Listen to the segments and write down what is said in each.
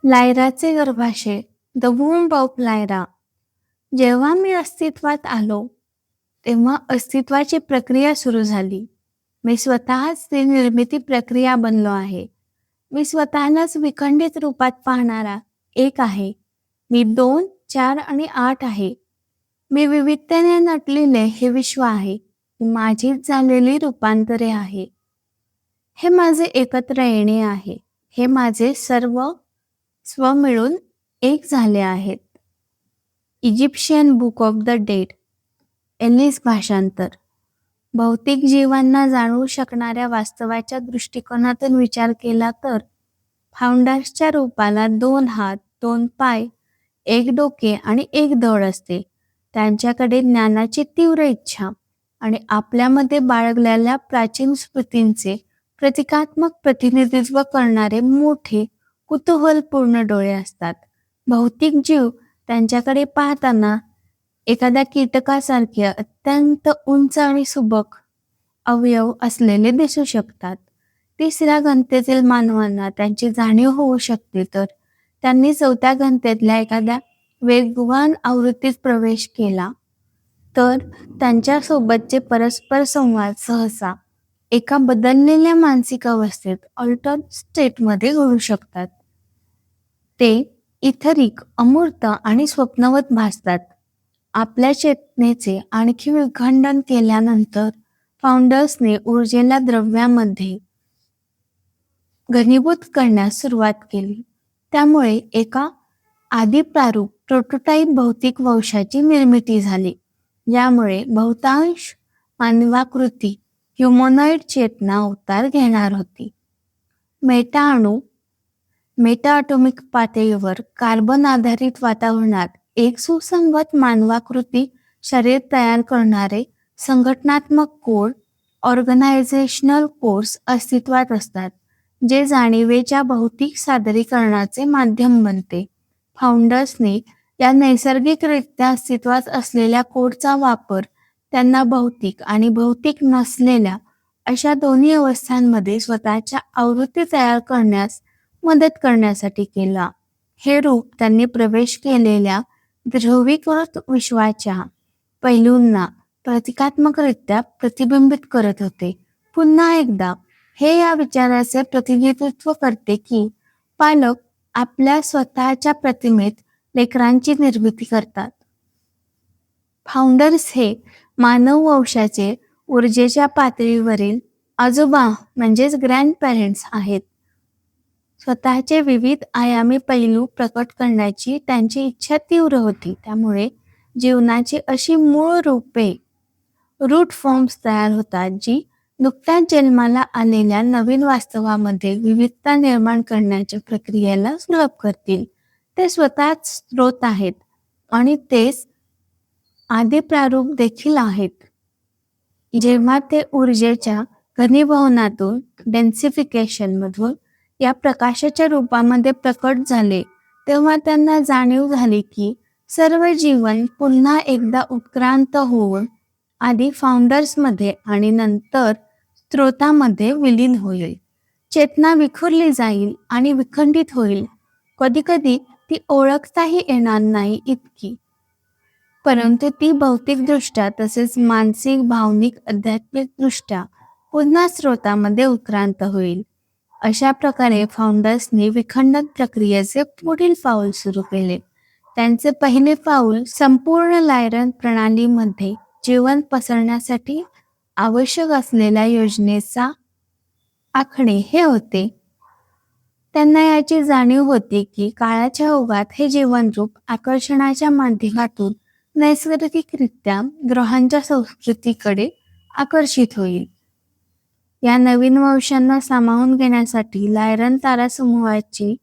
लायराचे गर्भाशय, the womb of Lyra. जेव्हा मी अस्तित्वात आलो, तेव्हा अस्तित्वाची प्रक्रिया सुरू झाली. मी स्वतःच ती निर्मिती प्रक्रिया बनलो आहे. मी स्वतःलाच विखंडित रूपात पाहणारा एक आहे. मी 2, 4 आणि 8 आहे. मी विविधतेने नटलेले हे विश्व आहे. ही माझीच झालेली रूपांतरे आहे. हे माझे एकत्र येणे आहे. हे माझे सर्व स्व मिळून एक झाले आहेत. Egyptian book of the dead, एलिस भाषांतर. भौतिक जीवांना जाणवू शकणाऱ्या वास्तवाच्या दृष्टिकोनातून विचार केला तर फाउंडर्सच्या रूपाला 2 हात, 2 पाय, 1 डोके आणि 1 धड असते. त्यांच्याकडे ज्ञानाची तीव्र इच्छा आणि आपल्यामध्ये बाळगलेल्या प्राचीन स्मृतींचे प्रतिकात्मक प्रतिनिधित्व करणारे मोठे कुतूहलपूर्ण डोळे असतात. भौतिक जीव त्यांच्याकडे पाहताना एखाद्या कीटकासारखे अत्यंत उंच आणि सुबक अवयव असलेले दिसू शकतात. तिसऱ्या घनतेतील मानवांना त्यांची जाणीव होऊ शकते तर त्यांनी 4थ्या घनतेतल्या एखाद्या वेगवान आवृत्तीत प्रवेश केला तर त्यांच्यासोबतचे परस्पर संवाद सहसा एका बदललेल्या मानसिक अवस्थेत अल्टर्ड स्टेटमध्ये घडू शकतात. ते इथरिक, अमूर्त आणि स्वप्नवत भासतात. आपल्या चेतनेचे आणखी विखंडन केल्यानंतर फाउंडर्सने ऊर्जेला द्रव्यामध्ये घनीभूत करण्यास सुरुवात केली. त्यामुळे एका आदिप्रारूप प्रोटोटाईप भौतिक वंशाची निर्मिती झाली, ज्यामुळे बहुतांश मानवाकृती ह्युमनॉइड चेतना अवतार घेणार होती. मेटा ॲटॉमिक पातळीवर कार्बन आधारित वातावरणात एक सुसंगत मानवाकृती शरीर तयार करणारे संघटनात्मक कोड, ऑर्गनायझेशनल कोर्स अस्तित्वात असतात, जे जाणीवेच्या भौतिक सादरीकरणाचे माध्यम बनते. फाउंडर्सने या नैसर्गिकरित्या अस्तित्वात असलेल्या कोडचा वापर त्यांना भौतिक आणि भौतिक नसलेल्या अशा दोन्ही अवस्थांमध्ये स्वतःच्या आवृत्ती तयार करण्यास मदत करण्यासाठी केला. हे रूप त्यांनी प्रवेश केलेल्या ध्रुवीकृत विश्वाच्या पैलूंना प्रतिकात्मकरित्या प्रतिबिंबित करत होते. पुन्हा एकदा हे या विचाराचे प्रतिनिधित्व करते की पालक आपल्या स्वतःच्या प्रतिमेत लेकरांची निर्मिती करतात. फाउंडर्स हे मानव वंशाचे ऊर्जेच्या पातळीवरील आजोबा म्हणजेच ग्रँड पेरेंट्स आहेत. स्वतःचे विविध आयामी पैलू प्रकट करण्याची त्यांची इच्छा तीव्र होती. त्यामुळे जीवनाची अशी मूळ रूपे, रूट फॉर्म्स तयार होतात जी नुकत्याच जन्माला आलेल्या नवीन वास्तवामध्ये विविधता निर्माण करण्याच्या प्रक्रियेला सुलभ करतील. ते स्वतःच स्रोत आहेत आणि तेच आदिप्रारूप देखील आहेत. जेव्हा ते ऊर्जेच्या घनीभवनातून, डेन्सिफिकेशनमधून या प्रकाशाच्या रूपामध्ये प्रकट झाले, तेव्हा त्यांना जाणीव झाली की सर्व जीवन पुन्हा एकदा उत्क्रांत होऊन आधी फाउंडर्समध्ये आणि नंतर स्रोतामध्ये विलीन होईल. चेतना विखुरली जाईल आणि विखंडित होईल, कधीकधी ती ओळखताही येणार नाही इतकी, परंतु ती भौतिकदृष्ट्या तसेच मानसिक, भावनिक, आध्यात्मिकदृष्ट्या पुन्हा स्रोतामध्ये उत्क्रांत होईल. अशा प्रकारे फाउंडर्सनी विखंडन प्रक्रियेचे पुढील पाऊल सुरू केले. त्यांचे पहिले पाऊल संपूर्ण लायरन प्रणालीमध्ये जीवन पसरण्यासाठी आवश्यक असलेल्या योजनेचा आखणे हे होते. त्यांना याची जाणीव होती की काळाच्या ओघात हे जीवनरूप आकर्षणाच्या माध्यमातून नैसर्गिकरित्या ग्रहांच्या संस्कृतीकडे आकर्षित होईल. या नवीन वंशांना सामावून घेण्यासाठी लायरन तारासमूहाची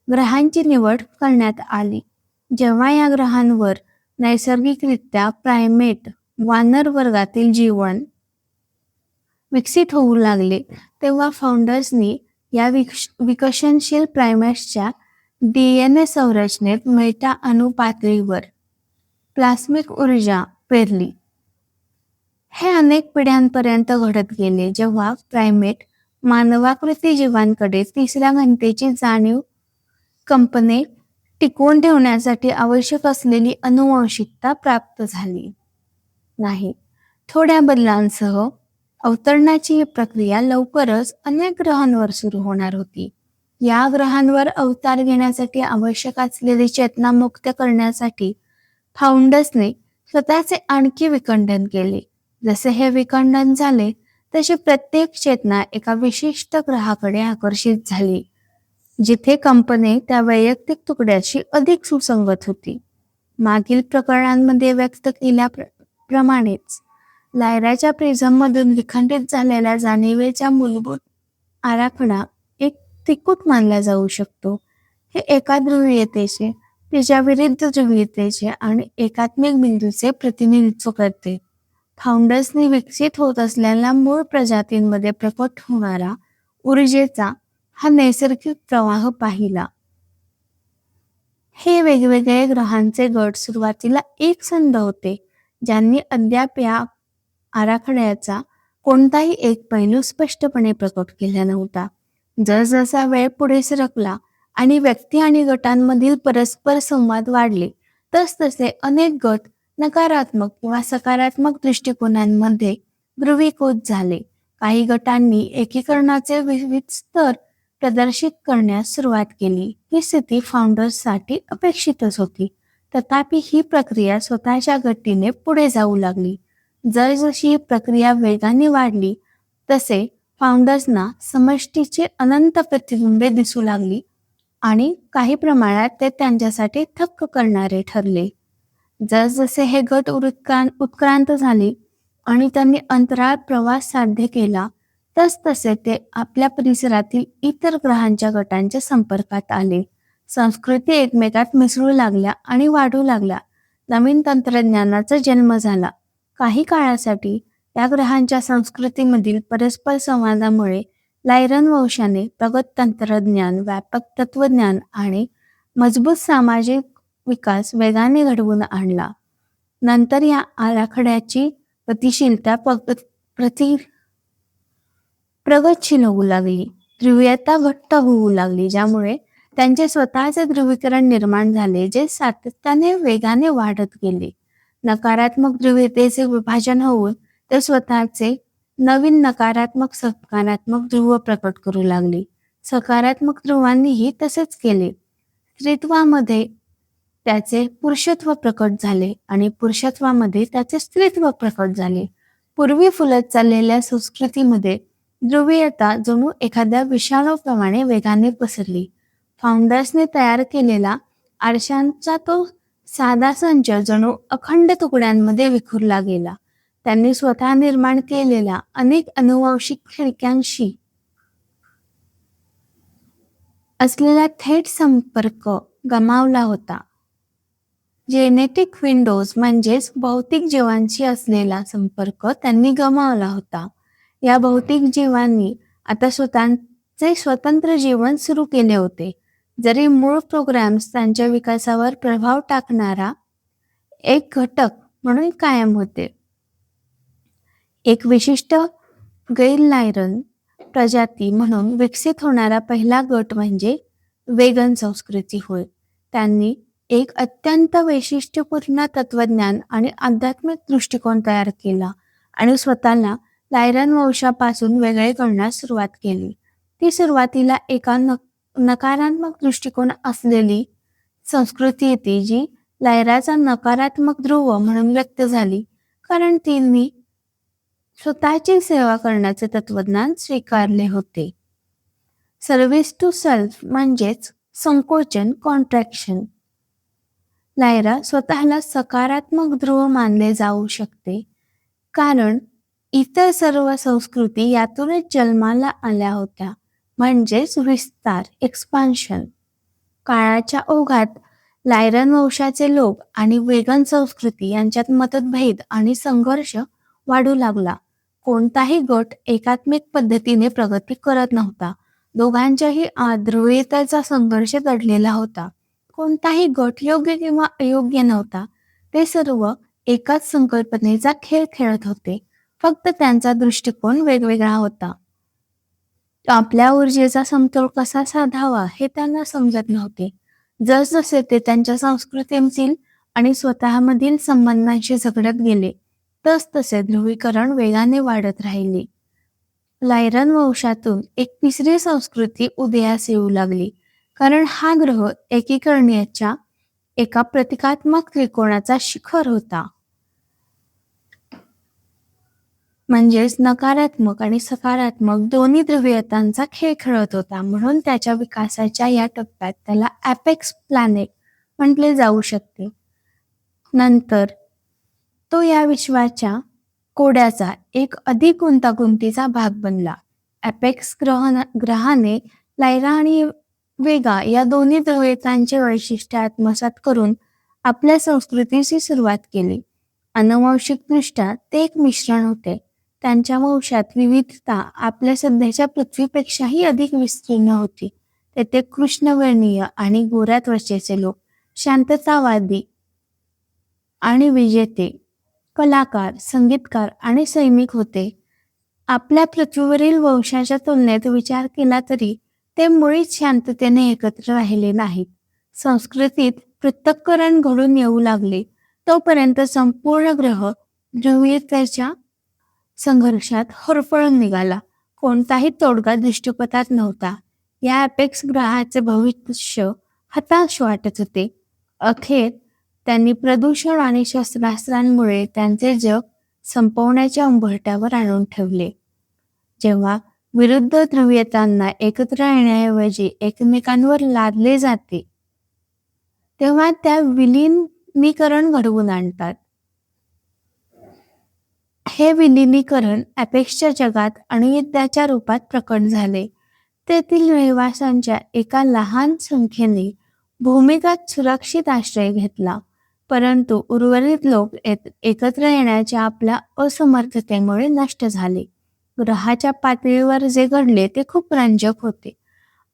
ग्रहांची निवड करण्यात आली. जेव्हा या ग्रहांवर नैसर्गिकरित्या प्रायमेट, वानर वर्गातील जीवन विकसित होऊ लागले, तेव्हा फाउंडर्सनी या विकसनशील प्रायमेट्सच्या DNA संरचनेत मेटा अणु पातळीवर प्लास्मिक ऊर्जा पेरली. हे अनेक पिढ्यांपर्यंत घडत गेले, जेव्हा प्रायमेट मानवाकृती जीवांकडे तिसऱ्या घनतेची जाणीव कंपनी टिकवून ठेवण्यासाठी आवश्यक असलेली अनुवांशिकता प्राप्त झाली नाही. थोड्या बदलांसह अवतरणाची ही प्रक्रिया लवकरच अनेक ग्रहांवर सुरू होणार होती. या ग्रहांवर अवतार घेण्यासाठी आवश्यक असलेली चेतना मुक्त करण्यासाठी फाउंडर्सने स्वतःचे आणखी विखंडन केले. जसे हे विखंडन झाले तशी प्रत्येक चेतना एका विशिष्ट ग्रहाकडे आकर्षित झाली, जिथे कंपनी त्या वैयक्तिक तुकड्याशी अधिक सुसंगत होती. मागील प्रकरणांमध्ये व्यक्त केल्याप्रमाणेच लायराच्या प्रिझममधून विखंडित झालेल्या जाणिवेचा मूलभूत आराखडा एक त्रिकूट मानला जाऊ शकतो. हे एका ध्रुवीयतेचे, तिच्या विरुद्ध ध्रुवीयतेचे आणि एकात्मिक बिंदूचे प्रतिनिधित्व करते. फाउंडर्सने विकसित होत असलेल्या मूळ प्रजातींमध्ये प्रकट होणारा ऊर्जेचा हा नैसर्गिक प्रवाह पाहिला. हे वेगवेगळे ग्रहांचे गट सुरुवातीला एकसंध होते, ज्यांनी अद्याप या आराखड्याचा कोणताही एक पैलू स्पष्टपणे प्रकट केला नव्हता. जसजसा वेळ पुढे सरकला आणि व्यक्ती आणि गटांमधील परस्पर संवाद वाढले, तसतसे अनेक गट नकारात्मक किंवा सकारात्मक दृष्टिकोनांमध्ये ध्रुवीकृत झाले. काही गटांनी एकीकरणाचे विविध स्तर प्रदर्शित करण्यास सुरुवात केली. ही स्थिती फाउंडर्ससाठी अपेक्षितच होती. तथापि ही प्रक्रिया स्वतःच्या गतीने पुढे जाऊ लागली. जसजशी ही प्रक्रिया वेगाने वाढली तसे फाउंडर्सना समष्टीची अनंत प्रतिबिंबे दिसू लागली आणि काही प्रमाणात ते त्यांच्यासाठी थक्क करणारे ठरले. जसजसे हे गट उत्क्रांत झाले आणि त्यांनी अंतराळ प्रवास साध्य केला, तसतसे ते आपल्या परिसरातील इतर ग्रहांच्या गटांच्या संपर्कात आले. संस्कृती एकमेकात मिसळू लागल्या आणि वाढू लागल्या. नवीन तंत्रज्ञानाचा जन्म झाला. काही काळासाठी या ग्रहांच्या संस्कृतीमधील परस्पर संवादामुळे लायरन वंशाने प्रगत तंत्रज्ञान, व्यापक तत्वज्ञान आणि मजबूत सामाजिक विकास वेगाने घडवून आणला. नंतर या आराखड्याची गतिशीलता प्रगतशील होऊ लागली. ध्रुवीयता घट्ट होऊ लागली, ज्यामुळे त्यांचे स्वतःचे ध्रुवीकरण निर्माण झाले, जे सातत्याने वेगाने वाढत गेले. नकारात्मक ध्रुवीयतेचे विभाजन होऊन ते स्वतःचे नवीन नकारात्मक सकारात्मक ध्रुव प्रकट करू लागले. सकारात्मक ध्रुवांनीही तसेच केले. स्त्रीत्वामध्ये त्याचे पुरुषत्व प्रकट झाले आणि पुरुषत्वामध्ये त्याचे स्त्रीत्व प्रकट झाले. पूर्वी फुलत चाललेल्या संस्कृतीमध्ये ध्रुवीयता जणू एखाद्या विषाणूप्रमाणे वेगाने पसरली. फाउंडर्सने तयार केलेला आरशांचा तो साधा संच जणू अखंड तुकड्यांमध्ये विखुरला गेला. त्यांनी स्वतः निर्माण केलेल्या अनेक अनुवांशिक खिडक्यांशी असलेला थेट संपर्क गमावला होता. जेनेटिक विंडोज म्हणजेच भौतिक जीवांशी असलेला संपर्क त्यांनी गमावला होता. या भौतिक जीवांनी आता स्वतःचे स्वतंत्र जीवन सुरू केले होते, जरी मूळ प्रोग्राम्स त्यांच्या विकासावर प्रभाव टाकणारा एक घटक म्हणून कायम होते. एक विशिष्ट गैर-लायरन प्रजाती म्हणून विकसित होणारा पहिला गट म्हणजे वेगन संस्कृती होय. त्यांनी एक अत्यंत वैशिष्ट्यपूर्ण तत्वज्ञान आणि आध्यात्मिक दृष्टिकोन तयार केला आणि स्वतःला लायरन वंशापासून वेगळे करण्यास सुरुवात केली. ती सुरुवातीला एका नकारात्मक दृष्टिकोन असलेली संस्कृती होती, जी लायराचा नकारात्मक ध्रुव म्हणून व्यक्त झाली, कारण तिने स्वतःची सेवा करण्याचे तत्वज्ञान स्वीकारले होते. सर्व्हिस टू सेल्फ म्हणजेच संकोचन, कॉन्ट्रॅक्शन. लायरा स्वतःला सकारात्मक ध्रुव मानले जाऊ शकते, कारण इतर सर्व संस्कृती यातूनच जन्माला आल्या होत्या, म्हणजेच विस्तार, एक्सपान्शन. काळाच्या ओघात लायरन वंशाचे लोक आणि वेगन संस्कृती यांच्यात मतभेद आणि संघर्ष वाढू लागला. कोणताही गट एकात्मिक पद्धतीने प्रगती करत नव्हता. दोघांच्याही आत ध्रुवीयतेचा संघर्ष दडलेला होता. कोणताही गट योग्य किंवा अयोग्य नव्हता. ते सर्व एकाच संकल्पनेचा खेळ खेळत होते, फक्त त्यांचा दृष्टिकोन वेगवेगळा होता. आपल्या ऊर्जेचा समतोल कसा साधावा हे त्यांना समजत नव्हते. जसजसे ते त्यांच्या संस्कृतीतील आणि स्वतःमधील संबंधांशी झगडत गेले, तसतसे ध्रुवीकरण वेगाने वाढत राहिले. लायरन वंशातून एक तिसरी संस्कृती उदयास येऊ लागली, कारण हा ग्रह एकीकरणाच्या एका प्रतिकात्मक त्रिकोणाचा शिखर होता. म्हणजेच नकारात्मक आणि सकारात्मक दोन्ही ध्रुवीयतांचा खेळ खेळत होता. म्हणून त्याच्या विकासाच्या या टप्प्यात त्याला ॲपेक्स प्लॅनेट म्हटले जाऊ शकते. नंतर तो या विश्वाच्या कोड्याचा एक अधिक गुंतागुंतीचा भाग बनला. ॲपेक्स ग्रहाने लायरा आणि वेगा या दोन्ही ध्रुवीयतांचे वैशिष्ट्य आत्मसात करून आपल्या संस्कृतीची सुरुवात केली. आनुवंशिकदृष्ट्या ते एक मिश्रण होते. त्यांच्या वंशात विविधता आपल्या सध्याच्या पृथ्वीपेक्षाही अधिक विस्तीर्ण होती. तेथे कृष्णवर्णीय आणि गोऱ्या त्वचेचे लोक, शांततावादी आणि विजेते, कलाकार, संगीतकार आणि सैनिक होते. आपल्या पृथ्वीवरील वंशाच्या तुलनेत विचार केला तरी ते मुळीच शांततेने एकत्र राहिले नाहीत. संस्कृतीत पृथक्करण घडून येऊ लागले तोपर्यंत संपूर्ण ग्रह ध्रुवीयतेच्या संघर्षात होरपळून निघाला. कोणताही तोडगा दृष्टीपथात नव्हता. या ॲपेक्स ग्रहाचे भविष्य हताश वाटत होते. अखेर त्यांनी प्रदूषण आणि शस्त्रास्त्रांमुळे त्यांचे जग संपवण्याच्या उंबरठ्यावर आणून ठेवले. जेव्हा विरुद्ध ध्रुवीयतांना एकत्र येण्याऐवजी एकमेकांवर लादले जाते, तेव्हा त्या विलिनीकरण घडवून आणतात. हे विलिनीकरण ॲपेक्सच्या जगात अणुयुद्धाच्या रूपात प्रकट झाले. तेथील रहिवाशांच्या एका लहान संख्येने भूमिगत सुरक्षित आश्रय घेतला, परंतु उर्वरित लोक एकत्र येण्याच्या आपल्या असमर्थतेमुळे नष्ट झाले. ग्रहाच्या पातळीवर जे घडले ते खूप रंजक होते.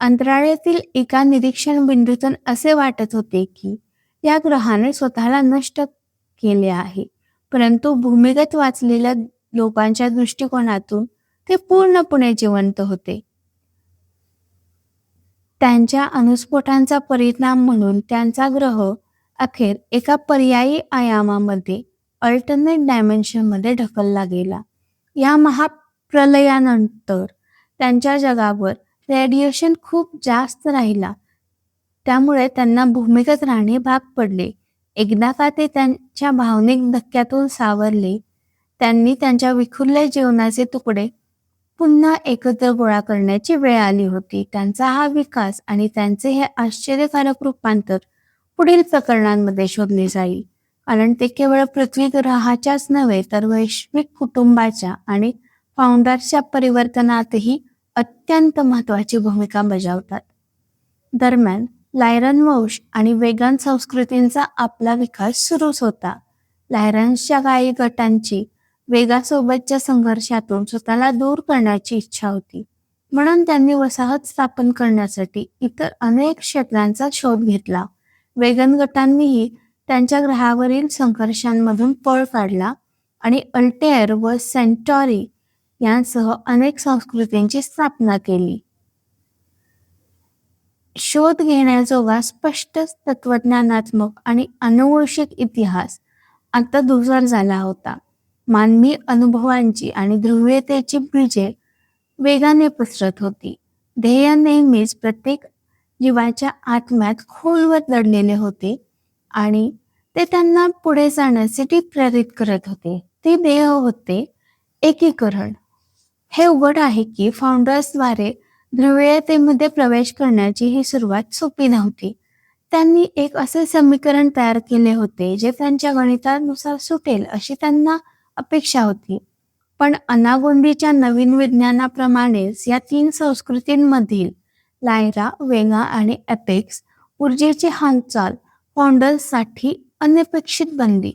अंतराळातील एका निरीक्षण बिंदूतून असे वाटत होते की या ग्रहाने स्वतःला नष्ट केले आहे, परंतु भूमिगत वाचलेल्या लोकांच्या दृष्टिकोनातून ते पूर्णपणे जिवंत होते. त्यांच्या अणुस्फोटांचा परिणाम म्हणून त्यांचा ग्रह अखेर एका पर्यायी आयामामध्ये, अल्टरनेट डायमेन्शनमध्ये ढकलला गेला. या महाप्रलयानंतर त्यांच्या जगावर रेडिएशन खूप जास्त राहिला, त्यामुळे त्यांना भूमिगत राहणे भाग पडले. एकदा का ते त्यांच्या भावनिक धक्क्यातून सावरले, त्यांनी त्यांच्या विखुरल्या जीवनाचे तुकडे पुन्हा एकत्र गोळा करण्याची वेळ आली होती. त्यांचा हा विकास आणि त्यांचे हे आश्चर्यकारक रूपांतर पुढील प्रकरणांमध्ये शोधले जाईल, कारण ते केवळ पृथ्वी ग्रहाच्याच नव्हे तर वैश्विक कुटुंबाच्या आणि फाउंडर्सच्या परिवर्तनातही अत्यंत महत्त्वाची भूमिका बजावतात. दरम्यान लायरन वंश आणि वेगन संस्कृतींचा आपला विकास सुरूच होता. लायरन्सच्या काही गटांची वेगासोबतच्या संघर्षातून स्वतःला दूर करण्याची इच्छा होती, म्हणून त्यांनी वसाहत स्थापन करण्यासाठी इतर अनेक क्षेत्रांचा शोध घेतला. वेगन गटांनीही त्यांच्या ग्रहावरील संघर्षांमधून पळ काढला आणि अल्टेअर व सेंटॉरी यांसह अनेक संस्कृतींची स्थापना केली. शोध घेण्याजोगा स्पष्ट तत्वज्ञानात्मक आणि आनुवंशिक इतिहास आता धूसर झाला होता. मानवी अनुभवांची आणि ध्रुवीयतेची बीजे वेगाने पसरत होती. ध्येय नेहमीच प्रत्येक जीवाच्या आत्म्यात खोलवर दडलेले होते आणि ते त्यांना पुढे जाण्यासाठी प्रेरित करत होते. ते ध्येय होते एकीकरण. हे उघड आहे की फाउंडर्सद्वारे ध्रुवीयतेमध्ये प्रवेश करण्याची ही सुरुवात सोपी नव्हती. त्यांनी एक असे समीकरण तयार केले होते जे त्यांच्या गणितानुसार सुटेल अशी त्यांना अपेक्षा होती. पण अनागोंदीच्या नवीन विज्ञानाप्रमाणेच या तीन संस्कृतींमधील लायरा, वेगा आणि ॲपेक्स ऊर्जेची हालचाल फाउंडर्ससाठी अनपेक्षित बनली.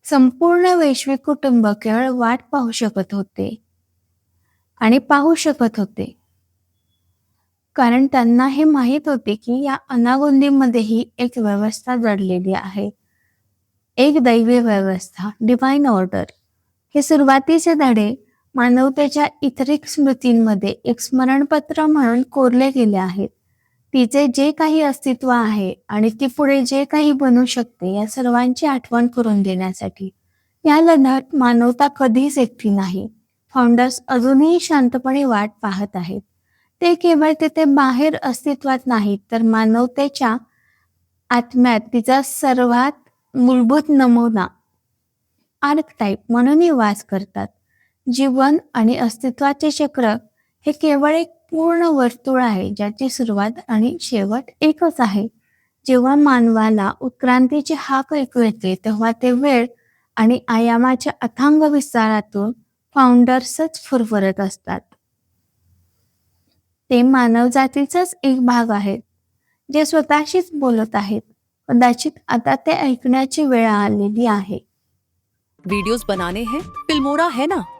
संपूर्ण वैश्विक कुटुंब केवळ वाट पाहू शकत होते आणि पाहू शकत होते, कारण त्यांना हे माहीत होते की या अनागोंदीमध्येही एक व्यवस्था दडलेली आहे, एक दैवी व्यवस्था, डिवाइन ऑर्डर. हे सुरुवातीचे धडे मानवतेच्या इतरिक स्मृतींमध्ये एक स्मरणपत्र म्हणून कोरले गेले आहेत. तिचे जे काही अस्तित्व आहे आणि ती पुढे जे काही बनू शकते या सर्वांची आठवण करून देण्यासाठी. या लढ्यात मानवता कधीच एकटी नाही. फाउंडर्स अजूनही शांतपणे वाट पाहत आहेत. ते केवळ तिथे बाहेर अस्तित्वात नाहीत, तर मानवतेच्या आत्म्यात तिचा सर्वात मूलभूत नमुना आर्कटाइप म्हणूनही वास करतात. जीवन आणि अस्तित्वाचे चक्र हे केवळ एक पूर्ण वर्तुळ आहे, ज्याची सुरुवात आणि शेवट एकच आहे. जेव्हा मानवाला उत्क्रांतीची हाक ऐकू येते, तेव्हा ते वेळ आणि आयामाच्या अथांग विस्तारातून फाउंडर्सच फुरफुरत असतात. ते मानवजातीचाच एक भाग आहेत, जे स्वतःशीच बोलत आहेत. कदाचित आता ते ऐकण्याची वेळ आलेली आहे. वीडियोस बनाने हैं, फिल्मोरा है ना।